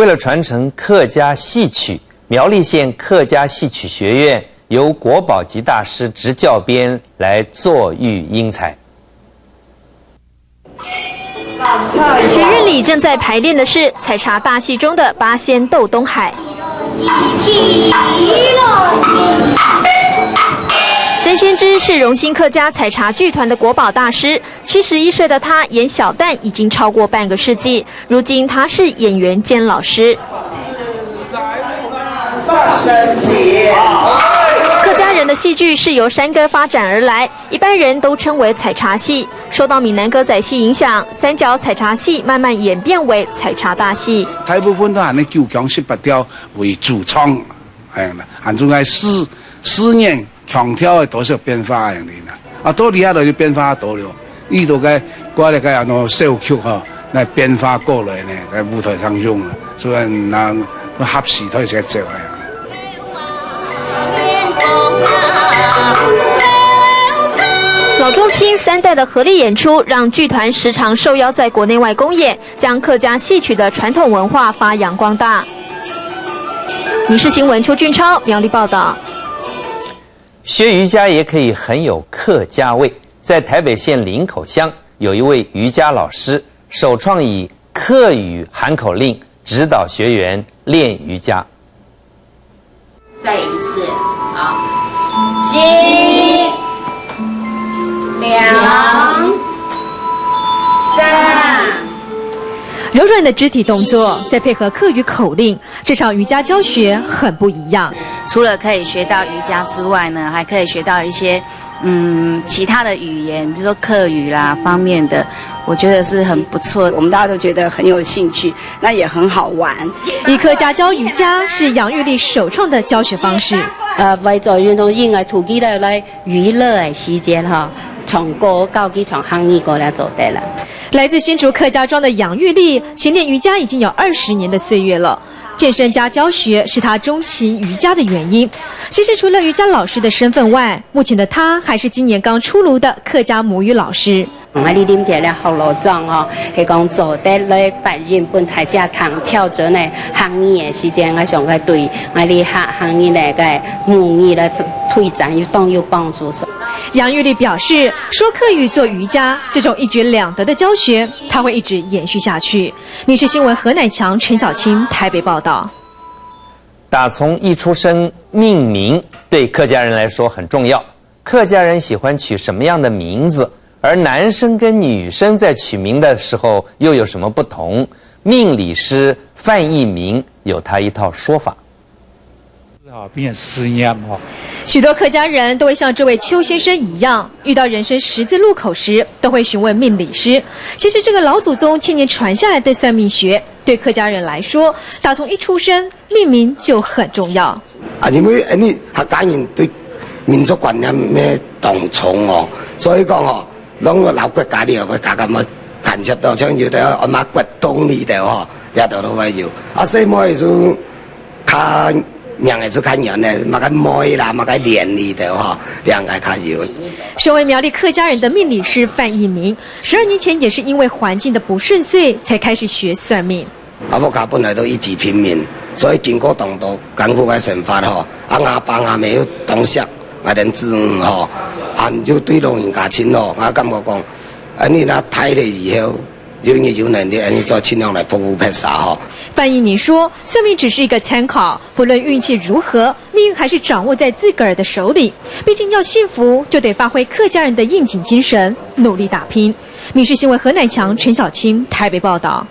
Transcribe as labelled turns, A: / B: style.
A: 为了传承客家戏曲，苗栗县客家戏曲学院由国宝级大师执教编来作育英才。
B: 学院里正在排练的是采茶大戏中的八仙斗东海。甄先知是荣兴客家采茶剧团的国宝大师，71岁的他演小旦已经超过半个世纪，如今他是演员兼老师。客家人的戏剧是由山歌发展而来，一般人都称为采茶戏。受到闽南歌仔戏影响，三角采茶戏慢慢演变为采茶大戏。
C: 大部分都係你九腔18調為主創，係啦，還仲係思念強調嘅多少變化樣嚟啦。啊，多厲害就變化多了，遇到嘅我哋嘅啊個小曲嗬，嚟變化過來呢，喺舞台當中，所以嗱都合時都係隻隻係。
B: 老中青三代的合力演出，让剧团时常受邀在国内外公演，将客家戏曲的传统文化发扬光大。民视新闻邱俊超苗栗报道。
A: 学瑜伽也可以很有客家味，在台北县林口乡有一位瑜伽老师，首创以客语喊口令指导学员练瑜伽。
D: 再一次，好，1、2、3。
E: 柔软的肢体动作，再配合客语口令，这场瑜伽教学很不一样。
D: 除了可以学到瑜伽之外呢，还可以学到一些其他的语言，比如说客语啦方面的，我觉得是很不错。
F: 我们大家都觉得很有兴趣，那也很好玩。
E: 以客家教瑜伽是杨玉丽首创的教学方式。
G: 为咗运动以外，途基来娱乐的时间哈。从歌到去从行业过来做的了。
E: 来自新竹客家庄的杨玉丽，勤练瑜伽已经有20年的岁月了。健身加教学是她钟情瑜伽的原因。其实除了瑜伽老师的身份外，目前的她还是今年刚出炉的客家母语老师。
G: 我哋啉起来好老庄哦，係講做得嚟白人本大家談標準嘅行業嘅時間，我想佢對我哋行業嚟嘅母語嚟推展有幫助。
E: 杨玉丽表示，说客语做瑜伽这种一举两得的教学，她会一直延续下去。民视新闻何乃强、陈小青台北报道。
A: 打从一出生，命名对客家人来说很重要。客家人喜欢取什么样的名字？而男生跟女生在取名的时候又有什么不同？命理师范义明有他一套说法。
H: 变思念哈。
E: 许多客家人都会像这位邱先生一样，遇到人生十字路口时，都会询问命理师。其实这个老祖宗千年传下来的算命学，对客家人来说，打从一出生，命名就很重要。
I: 因为你客家人对民族观念咩重重哦，所以讲哦。拢個老國家啲會家咁啊，近接到將要睇阿媽骨東呢度嗬，一度都會要。啊，所以我係說，看人係說看人呢，乜個妹啦，乜個臉呢度嗬，兩個看要。
E: 身為苗栗客家人的命理師范義明，12年前也是因為環境的不順遂，才開始學算命。
I: 我家本來都一直拼命，所以經過動盪艱苦嘅生活嗬，阿爸阿妹要懂識，我哋知嗬。就对老人家亲咯，我感觉讲，你那太了以后，有能力，你再尽量来服务菩萨哈。
E: 范义明说，算命只是一个参考，不论运气如何，命运还是掌握在自个儿的手里。毕竟要幸福，就得发挥客家人的应景精神，努力打拼。民视新闻何乃强、陈小青台北报道。